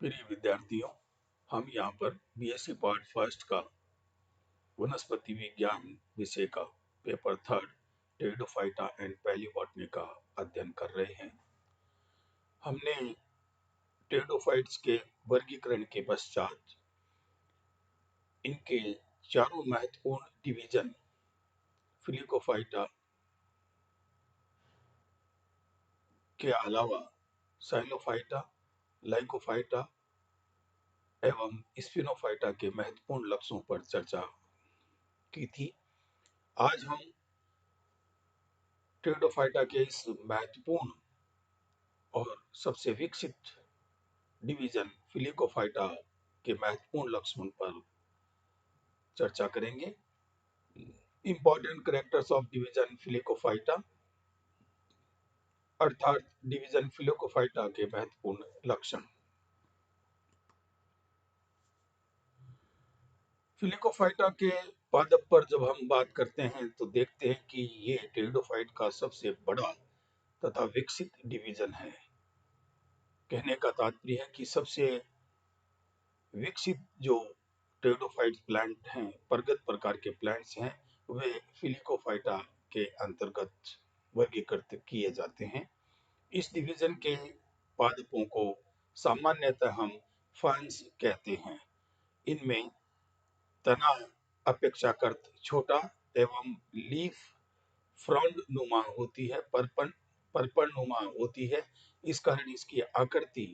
प्रिय विद्यार्थियों, हम यहाँ पर बीएससी पार्ट फर्स्ट का वनस्पति विज्ञान विषय का पेपर थर्ड टेरिडोफाइटा एंड पैलिबॉटनी का अध्ययन कर रहे हैं। हमने टेरिडोफाइट्स के वर्गीकरण के पश्चात इनके चारों महत्वपूर्ण डिवीजन फिलिकोफाइटा के अलावा साइलोफाइटा, लाइकोफाइटा एवं स्पिनोफाइटा के महत्वपूर्ण लक्षणों पर चर्चा की थी। आज हम टेरिडोफाइटा के इस महत्वपूर्ण और सबसे विकसित डिवीजन फिलिकोफाइटा के महत्वपूर्ण लक्षणों पर चर्चा करेंगे। Important characters of division Filicophyta अर्थात डिवीजन फिलिकोफाइटा के महत्वपूर्ण लक्षण। फिलिकोफाइटा के पादप पर जब हम बात करते हैं तो देखते हैं कि ये टेरिडोफाइट का सबसे बड़ा तथा विकसित डिवीजन है। कहने का तात्पर्य है कि सबसे विकसित जो टेरिडोफाइट प्लांट हैं, परगत प्रकार के प्लांट्स हैं, वे फिलिकोफाइटा के अंतर्गत वर्गीकृत किए जाते हैं। इस डिवीजन के पादपों को सामान्यतः हम फर्न्स कहते हैं। इनमें तना अपेक्षाकृत छोटा एवं लीफ फ्रॉन्ड नुमा होती है, पर्पल नुमा होती है। इस कारण इसकी आकृति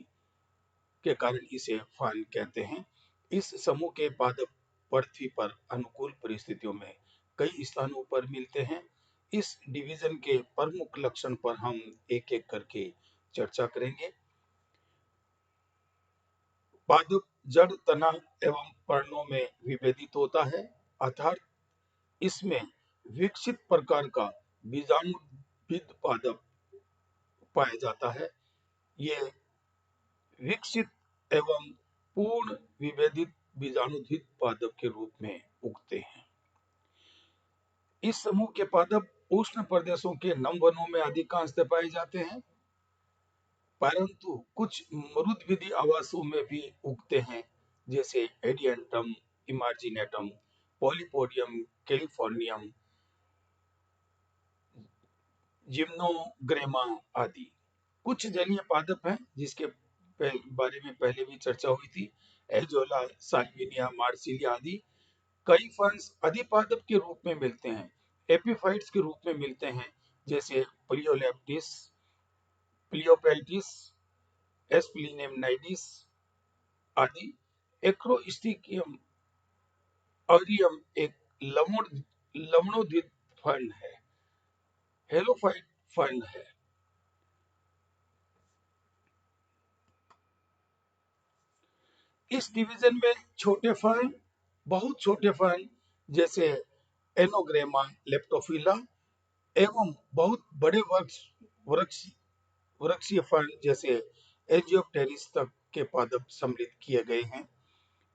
के कारण इसे फर्न कहते हैं। इस समूह के पादप पृथ्वी पर अनुकूल परिस्थितियों में कई स्थानों पर मिलते हैं। इस डिवीजन के प्रमुख लक्षण पर हम एक एक करके चर्चा करेंगे। पादप जड़, तना एवं पर्णों में विभेदित होता है, अर्थात इसमें विकसित प्रकार का बीजाणुविद पादप पाया जाता है। ये विकसित एवं पूर्ण विभेदित बीजाणुविद पादप के रूप में उगते हैं। इस समूह के पादप उष्ण प्रदेशों के नम वनों में अधिकांशतः पाए जाते हैं, परंतु कुछ मरुदविदी आवासों में भी उगते हैं, जैसे एडियंटम, इमार्जिनेटम, पॉलीपोडियम, कैलिफोर्नियम, जिम्नोग्रेमा आदि। कुछ जलीय पादप हैं जिसके बारे में पहले भी चर्चा हुई थी, एजोला, साल्विनिया, मार्सिलिया आदि। कई फर्न्स अधिपादप के रूप में मिलते हैं, एपिफाइट्स के रूप में मिलते हैं, जैसे प्लियोलेप्टिस, प्लियोपेल्टिस, एस्प्लिनेमनाइडिस आदि। एक्रोस्टिकियम ऑरियम एक लवणोद्भिद फर्न है, हेलोफाइट फर्न है। इस डिवीजन में छोटे फर्न, बहुत छोटे फर्न जैसे एनोग्रेमा, लेप्टोफिला एवं बहुत बड़े वृक्षीय फर्न जैसे एजियोप्टेरिस तक के पादप सम्मिलित किए गए हैं।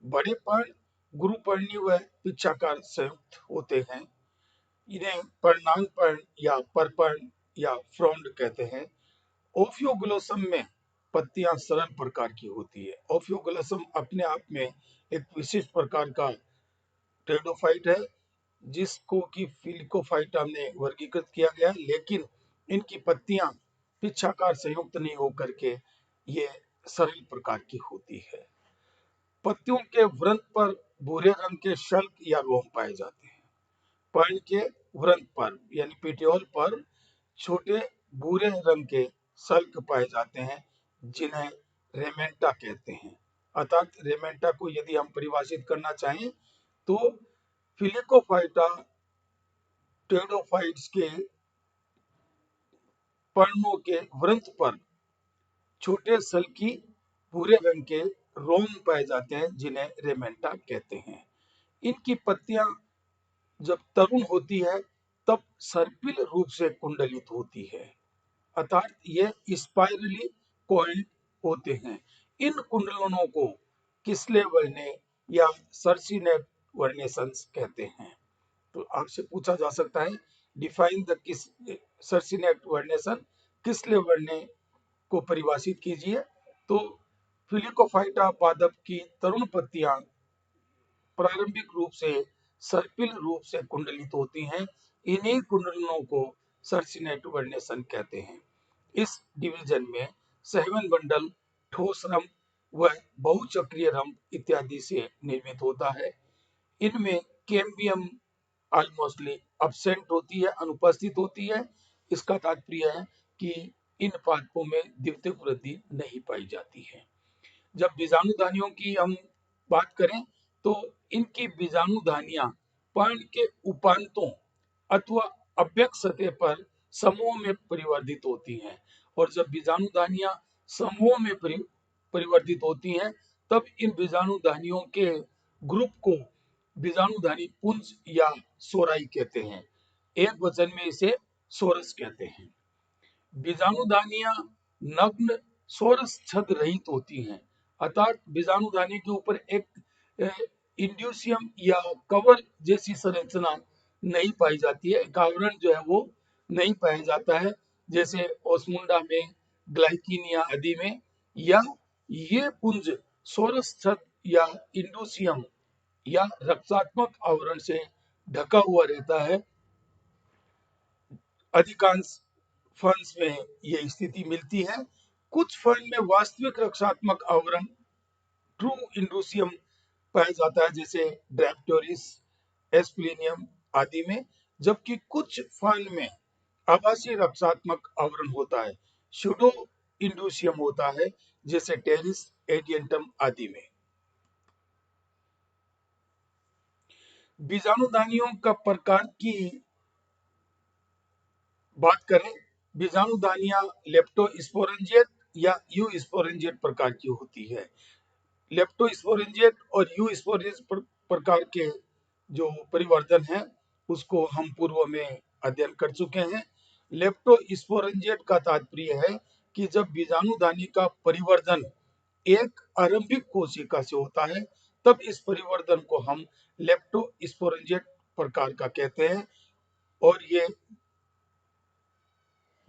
बड़े फर्न गुरुपर्णीय व पिच्छाकार संयुक्त होते हैं। इन्हें पर्णांग फर्न या परपर्ण या फ्रॉन्ड कहते हैं। ओफियोग्लोसम में पत्तियां सरल प्रकार की होती है। ओफियोग्लोसम अपने आप में एक विशिष्ट प्रकार का टेरिडोफाइट है, जिसको कि फिलिकोफाइटा में वर्गीकृत किया गया है, लेकिन इनकी पत्तियां पिच्छाकार संयुक्त नहीं होकर के ये सरल प्रकार की होती है। पत्तियों के वृंत पर भूरे रंग के शल्क या रोम पाए जाते हैं। पर्ण के वृंत पर यानी पेटियोल पर छोटे भूरे रंग के शल्क पाए जाते हैं, जिन्हें रेमेंटा कहते हैं। अर्थात रेमेंटा को यदि हम परिभाषित करना चाहें तो फिलिकोफाइटा टेरिडोफाइट्स के पर्णों के वृंत पर छोटे सल्की भूरे रंग के रोम पाए जाते हैं, जिन्हें रेमेंटा कहते हैं। इनकी पत्तियां जब तरुण होती है तब सर्पिल रूप से कुंडलित होती है, अर्थात ये स्पाइरली कॉइल्ड होते हैं। इन कुंडलों को किसले वर्णे या सर्सिनेट वर्नेशंस कहते हैं। तो आपसे पूछा जा सकता है, डिफाइन द सर्सिनेट वर्नेशन, किसले वर्णे को परिभाषित कीजिए। तो फिलिकोफाइटा पादप की तरुण पत्तियां प्रारंभिक रूप से सर्पिल रूप से कुंडलित होती हैं। इन्हीं कुंडलों को सर्सिनेट वर्नेसन कहते हैं। इस डिवीजन में सहवन बंडल, ठोस रंप व बहुचक्रीय रंप इत्यादि से निर्मित होता है। इनमें कैम्बियम ऑलमोस्टली अब्सेंट होती है, अनुपस्थित होती है। इसका तात्पर्य है कि इन पादपों में द्वितीयक वृद्धि नहीं पाई जाती है। जब बीजाणुधानियों की हम बात करें तो इनकी बीजाणुधानियां पर्ण के उपांतों अथवा अभ्यक सतह पर समूह में परिवर्तित होती हैं। और जब बीजाणुधानियां समूह में परिवर्तित होती हैं तब इन बीजाणुधानियों के ग्रुप को बीजाणुधानी पुंज या सोराई कहते हैं। एक वचन में इसे सोरस कहते हैं। बीजाणुधानियां नग्न सोरस छद रहित होती हैं, अर्थात बीजाणुधानी के ऊपर एक इंड्यूसियम या कवर जैसी संरचना नहीं पाई जाती है, एक आवरण जो है वो नहीं पाया जाता है, जैसे ओस्मुंडा में, ग्लाइकिनिया आदि में। या ये पुंज सोरस छद या इंडोसियम या रक्षात्मक आवरण से ढका हुआ रहता है। अधिकांश फर्न्स में यह स्थिति मिलती है। कुछ फर्न में वास्तविक रक्षात्मक आवरण ट्रू इंडोसियम पाया जाता है, जैसे ड्रैप्टोरिस, एस्प्लेनियम आदि में, जबकि कुछ फर्न में आभासी रक्षात्मक आवरण होता है, सूडो इंडोसियम होता है, जैसे टेरिस एडियंटम आदि में। बीजाणुधानियों का प्रकार की बात करें, बीजाणुधानियां लेप्टोस्पोरेंजिएट या यूस्पोरेंजिएट प्रकार की होती है। लेप्टोस्पोरेंजिएट और यूस्पोरेंजिएट प्रकार के जो परिवर्तन है उसको हम पूर्व में अध्ययन कर चुके हैं। लेप्टोस्पोरेंजिएट का तात्पर्य है कि जब बीजाणुधानी का परिवर्तन एक आरंभिक कोशिका से होता है तब इस परिवर्तन को हम लेप्टोस्पोरेंजिएट प्रकार का कहते हैं। और ये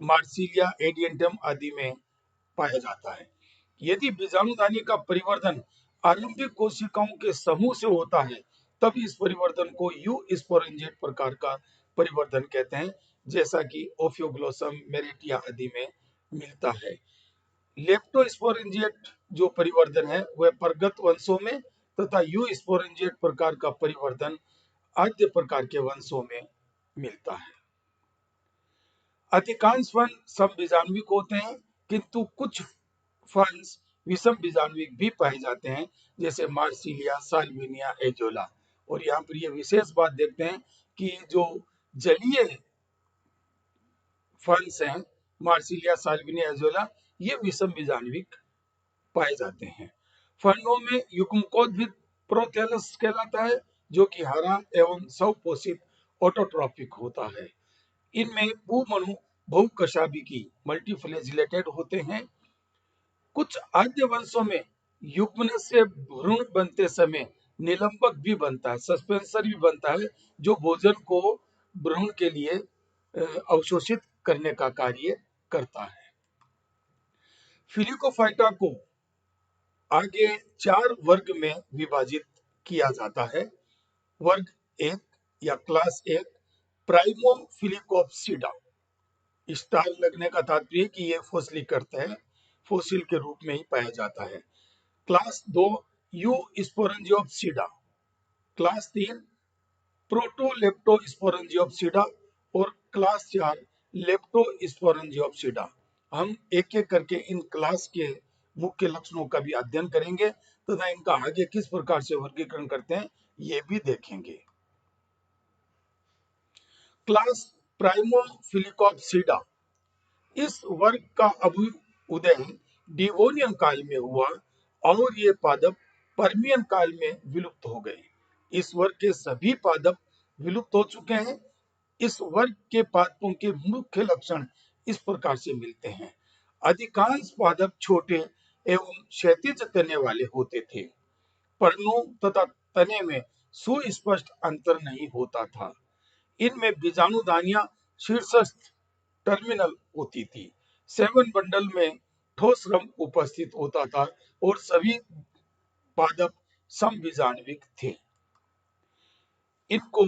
मार्सिलिया एडियंटम आदि में पाया जाता है। यदि बीजाणुधानी का परिवर्तन आरंभिक कोशिकाओं के समूह से होता है तब इस परिवर्तन को यूस्पोरेंजिएट प्रकार का परिवर्तन कहते हैं, जैसा कि ओफियोग्लोसम, मेरिटिया आदि में मिलता है। लेप्टोस्पोरेंजिएट जो परिवर्तन है वह परगत वंशों में तथा यूस्पोरेंजिएट प्रकार का परिवर्तन आद्य प्रकार के वंशों में मिलता है। अधिकांश फर्न समबीजाणुविक होते हैं, किंतु कुछ फर्न विषम बीजाणुविक भी पाए जाते हैं, जैसे मार्सिलिया, साल्विनिया, एजोला। और यहाँ पर यह विशेष बात देखते हैं कि जो जलीय फर्न्स हैं, मार्सिलिया, साल्विनिया, एजोला, ये विषम बीजाणुविक पाए जाते हैं। फर्नों में युग्मकोद्भिद प्रोथैलस कहलाता है, जो कि हरा एवं स्वपोषित ऑटोट्रॉपिक होता है। इनमें भूमणु बहुकशाभिकी मल्टीफ्लैजिलेटेड होते हैं। कुछ आद्य वंशों में युग्मन से भ्रूण बनते समय निलंबक भी बनता है, सस्पेंसर भी बनता है, जो भोजन को भ्रूण के लिए अवशोषित करने का कार्य करता है। फिलिकोफाइटा को आगे 4 वर्ग में विभाजित किया जाता है। वर्ग 1 या क्लास 1 प्राइमोफिलिकोप्सिडा। स्टार लगने का तात्पर्य कि ये फोसिली करते हैं, फोसिल के रूप में ही पाया जाता है। क्लास 2 यूस्पोरेंजियोप्सिडा। क्लास 3 प्रोटोलेप्टोस्पोरेंजियोप्सिडा और क्लास 4 लेप्टोस्पोरेंजियोप्सिडा। हम एक एक करके इन क्लास के मुख्य लक्षणों का भी अध्ययन करेंगे तथा इनका आगे किस प्रकार से वर्गीकरण करते हैं ये भी देखेंगे। क्लास प्राइमोफिलिकोप्सिडा, इस वर्ग का अभ्युदय डिवोनियन काल में हुआ और ये पादप पर्मियन काल में विलुप्त हो गए। इस वर्ग के सभी पादप विलुप्त हो चुके हैं। इस वर्ग के पादपों के मुख्य लक्षण इस प्रकार से मिलते हैं। अधिकांश पादप छोटे एवं क्षैतिज तने वाले होते थे। पर्णों तथा तने में सुस्पष्ट अंतर नहीं होता था। इनमें बीजाणुधानियां शीर्षस्थ टर्मिनल होती थी। सेवन बंडल में ठोस रंग उपस्थित होता था और सभी पादप समबीजाणुविक थे। इनको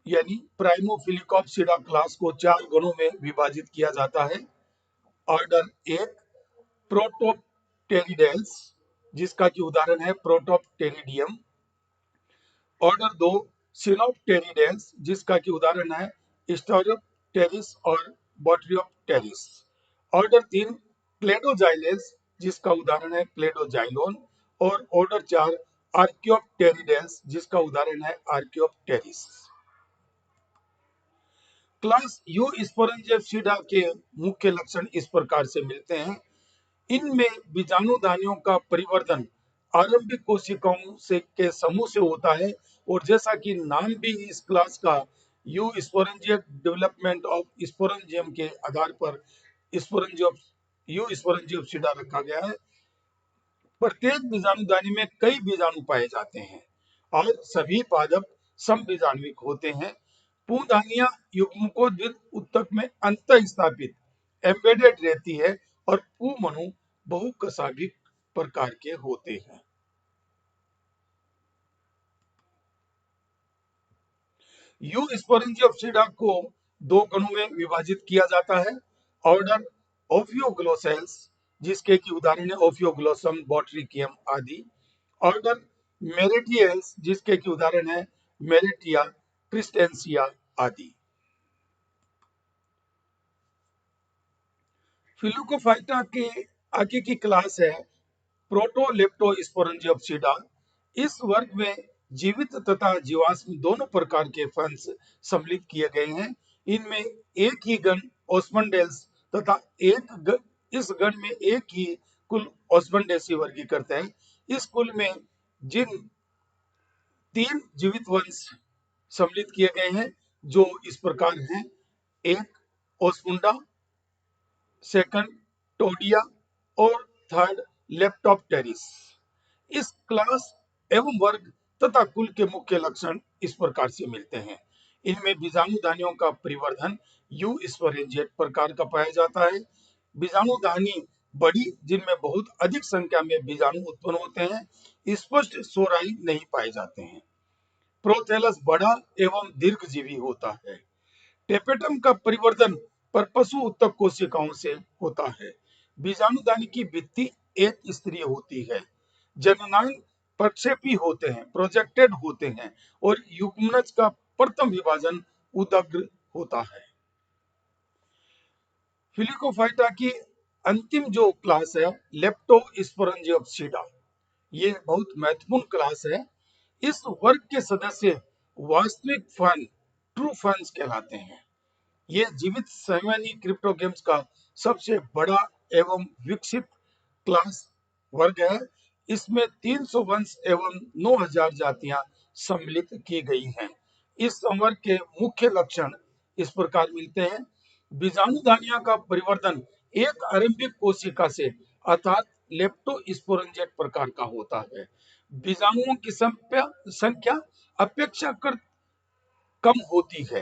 यानी प्राइमोफिलिकॉप्सिडा क्लास को 4 गणों में विभाजित किया जाता है। ऑर्डर 1 प्रोटोप्टेरिडेल्स, जिसका कि उदाहरण है प्रोटोप्टेरिडियम। ऑर्डर 2 सिनोप्टेरिडेल्स, जिसका कि उदाहरण है स्टेरोप्टेरिस और बोट्रियोप्टेरिस। ऑर्डर 3 क्लेडोजाइलेस, जिसका उदाहरण है क्लेडोजाइलोन। और ऑर्डर 4 आर्कियोप्टेरिडेल्स, जिसका उदाहरण है आर्कियोप्टेरिस। क्लास यू स्पोरेंजियोप्सिडा के मुख्य लक्षण इस प्रकार से मिलते हैं। इनमें बीजाणुधानियों का परिवर्तन आरंभिक कोशिकाओं से के समूह से होता है और जैसा कि नाम भी इस क्लास का you sporangium development of sporangium के आधार पर स्पोरेंजियोप यू स्पोरेंजियोप्सिडा रखा गया है। प्रत्येक बीजाणुधानी में कई बीजाणु पाए जाते हैं और सभी पादप समबीजाणुविक होते हैं। पूंधानियां युग्मकोद्भिद ऊतक में अंतः स्थापित एम्बेडेड रहती है और पूमणु बहुकशाभिक प्रकार के होते हैं। यू स्पोरेंजियोप्सिडा को 2 गणों में विभाजित किया जाता है। ऑर्डर ओफियोग्लोसेल्स, जिसके की उदाहरण है ओफियोग्लोसम, बोट्रिकियम आदि। ऑर्डर मेरेटियल्स, जिसके की उदाहरण है मेरेटिया, क्रिस्टेंसिया आदि। फिलुकोफाइटा के आगे की क्लास है प्रोटोलेप्टोस्पोरेंजियोप्सिडा। इस वर्ग में जीवित तथा जीवाश्म दोनों प्रकार के फंस सम्मिलित किए गए हैं। इनमें एक ही गण ओस्मंडेल्स तथा इस गण में एक ही कुल ओस्मंडेसी वर्गीकृत है। इस कुल में जिन 3 जीवित वंश सम्मिलित किए गए हैं जो इस प्रकार हैं। एक ओस्मुंडा, सेकंड टोडिया और थर्ड लेप्टोप्टेरिस। इस क्लास एवं वर्ग तथा कुल के मुख्य लक्षण इस प्रकार से मिलते हैं। इनमें बीजाणुधानियों का परिवर्धन यू स्पोरेंजिएट प्रकार का पाया जाता है। बीजाणुधानी बड़ी, जिनमें बहुत अधिक संख्या में बीजाणु उत्पन्न होते हैं, स्पष्ट सोराई नहीं पाए जाते हैं। प्रोथेलस बड़ा एवं दीर्घजीवी होता है। टेपेटम का परिवर्तन पर पशु उत्तक कोशिकाओं से होता है। बीजाणुधानी की भित्ति एक स्तरीय होती है। जननांग प्रक्षेपी होते हैं, प्रोजेक्टेड होते हैं और युग्मनज का प्रथम विभाजन उदग्र होता है। फिलिकोफाइटा की अंतिम जो क्लास है लेप्टोस्पोरेंजियोप्सिडा, ये बहुत महत्वपूर्ण क्लास है। इस वर्ग के सदस्य वास्तविक फन, ट्रू फंस कहलाते हैं। ये जीवित संवहनी क्रिप्टोगेम्स का सबसे बड़ा एवं विकसित क्लास वर्ग है। इसमें 300 वंश एवं 9000 जातियां सम्मिलित की गई हैं। इस संवर्ग के मुख्य लक्षण इस प्रकार मिलते हैं। बीजाणुधानियां का परिवर्तन एक आरंभिक कोशिका से अर्थात लेप्टोस्पोरेंजिएट प्रकार का होता है। बीजाणुओं की संख्या अपेक्षाकृत कम होती है।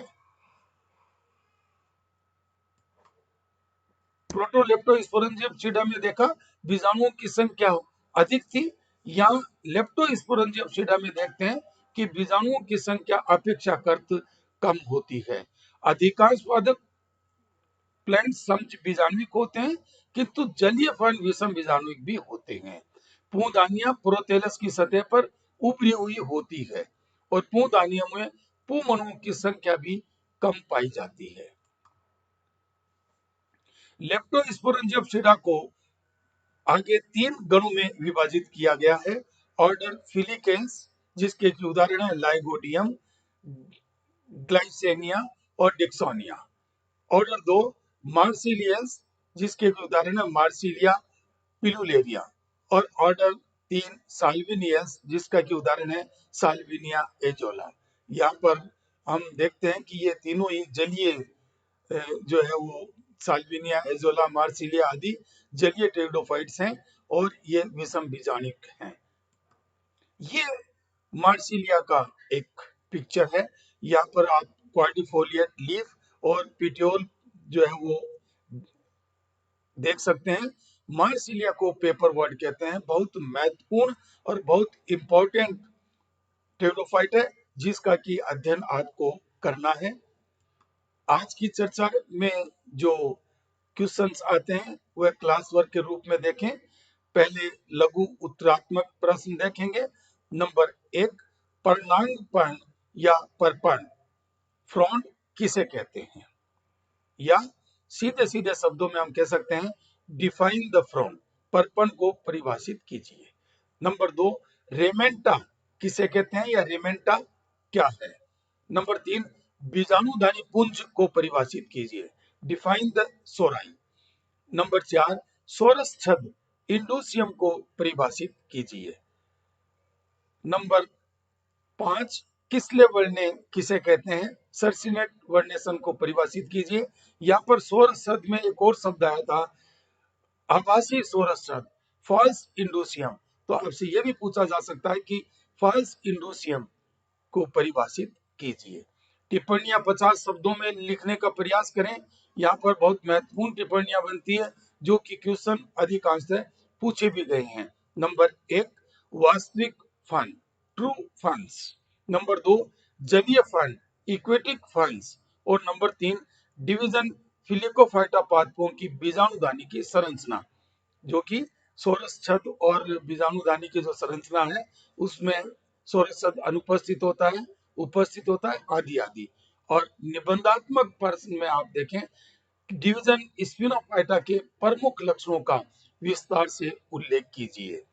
प्रोटोलेप्टोस्पोरेंजियोप्सिडा में देखा बीजाणुओं की संख्या अधिक थी। यहाँ लेप्टोस्पोरेंजियोप्सिडा में देखते हैं कि बीजाणुओं की संख्या अपेक्षाकृत कम होती है। अधिकांश पादप प्लांट समबीजाणुविक होते हैं, किंतु जलीय फल विषम बीजाणुविक भी होते हैं। पूंधानियां प्रोथेलस की सतह पर उभरी हुई होती है और पूंधानियों में पूमणुओं की संख्या भी कम पाई जाती है। लेप्टोस्पोरेंजियोप्सिडा को आगे 3 गणों में विभाजित किया गया है। ऑर्डर फिलिकेंस, जिसके की उदाहरण है लाइगोडियम, ग्लाइसेनिया और डिक्सोनिया। ऑर्डर 2 मार्सिलियस, जिसके भी उदाहरण है मार्सिलिया पिलुलेरिया। और ऑर्डर 3 साल्विनियस, जिसका की उदाहरण है साल्विनिया एजोला। यहाँ पर हम देखते हैं कि ये तीनों ही जलीय जो है वो साल्विनिया, एजोला, मार्सिलिया आदि जलीय टेरिडोफाइट्स हैं और ये विषम बीजाणुक हैं। ये मार्सिलिया का एक पिक्चर है। यहाँ पर आप क्वाड्रिफोलिएट लीफ और पिटियोल जो है वो देख सकते हैं। मार्सिलिया को पेपर वर्ड कहते हैं। बहुत महत्वपूर्ण और बहुत इंपॉर्टेंट टेरिडोफाइट है जिसका की अध्ययन आपको करना है। आज की चर्चा में जो क्वेश्चंस आते हैं वह क्लास वर्क के रूप में देखें। पहले लघु उत्तरात्मक प्रश्न देखेंगे। नंबर 1, पर्णांग पर्ण या परपर्ण फ्रॉन्ट किसे कहते हैं? या सीधे सीधे शब्दों में हम कह सकते हैं डिफाइन द फ्रॉन्ट, परपर्ण को परिभाषित कीजिए। नंबर 2, रेमेंटा किसे कहते हैं या रेमेंटा क्या है? नंबर 3, बीजाणुधानी पुंज को परिभाषित कीजिए, define the sori. Number 4, sorus छद इंडोसियम को परिभाषित कीजिए। नंबर 5, किसले वर्णे किसे कहते हैं? सर्सिनेट वर्णेशन को परिभाषित कीजिए। यहाँ पर सोरस छद में एक और शब्द आया था, आभासी सोरस छद, फॉल्स इंडोसियम। तो आपसे यह भी पूछा जा सकता है कि फॉल्स इंडोसियम को परिभाषित कीजिए। टिप्पणियां 50 शब्दों में लिखने का प्रयास करें। यहाँ पर बहुत महत्वपूर्ण टिप्पणियां बनती है जो कि क्वेश्चन अधिकांशतः पूछे भी गए हैं। नंबर 1, वास्तविक फंड, ट्रू फंड्स। नंबर 2, जलीय फंड, इक्वेटिक फंड्स। और नंबर 3, डिवीजन फिलिकोफाइटा पादपों की बीजाणुधानी की संरचना, जो कि सोरस छद और बीजाणुधानी की जो संरचना है उसमें सोरस छद अनुपस्थित होता है, उपस्थित होता है, आदि आदि। और निबंधात्मक प्रश्न में आप देखें, डिवीजन स्पिनोफाइटा के प्रमुख लक्षणों का विस्तार से उल्लेख कीजिए।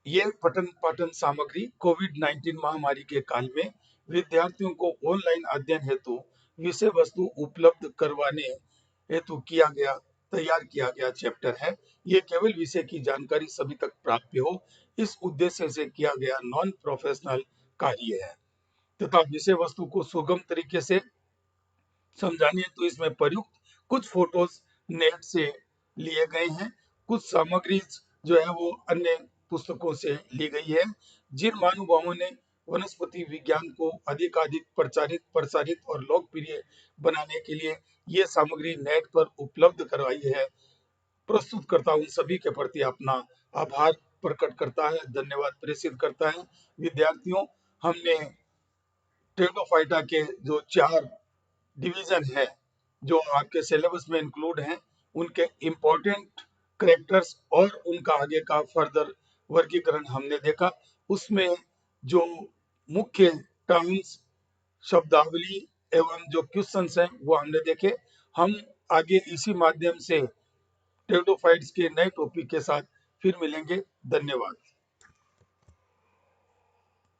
ये पठन पाठन सामग्री कोविड-19 महामारी के काल में विद्यार्थियों को ऑनलाइन अध्ययन हेतु विषय वस्तु उपलब्ध करवाने हेतु तैयार किया गया चैप्टर है। ये केवल विषय की जानकारी सभी तक प्राप्त हो, इस उद्देश्य से किया गया नॉन प्रोफेशनल कार्य है तथा विषय वस्तु को सुगम तरीके से समझाने हेतु इसमें प्रयुक्त कुछ फोटोज नेट से लिए गए हैं। कुछ सामग्री जो है वो अन्य पुस्तकों से ली गई है। जिन महानुभावों ने वनस्पति विज्ञान को अधिकाधिक प्रसारित और लोकप्रिय बनाने के लिए ये सामग्री नेट पर उपलब्ध करवाई है, प्रस्तुत करता उन सभी के प्रति अपना आभार प्रकट करता है, धन्यवाद प्रेषित करता है। विद्यार्थियों, हमने टेरिडोफाइटा के जो 4 डिवीजन है जो आपके सिलेबस में इंक्लूड हैं, उनके इंपॉर्टेंट कैरेक्टर्स और उनका आगे का फर्दर वर्गीकरण हमने देखा। उसमें जो मुख्य टर्म्स, शब्दावली एवं जो क्वेश्चंस हैं वो हमने देखे। हम आगे इसी माध्यम से टेरिडोफाइट्स के नए टॉपिक के साथ फिर मिलेंगे। धन्यवाद।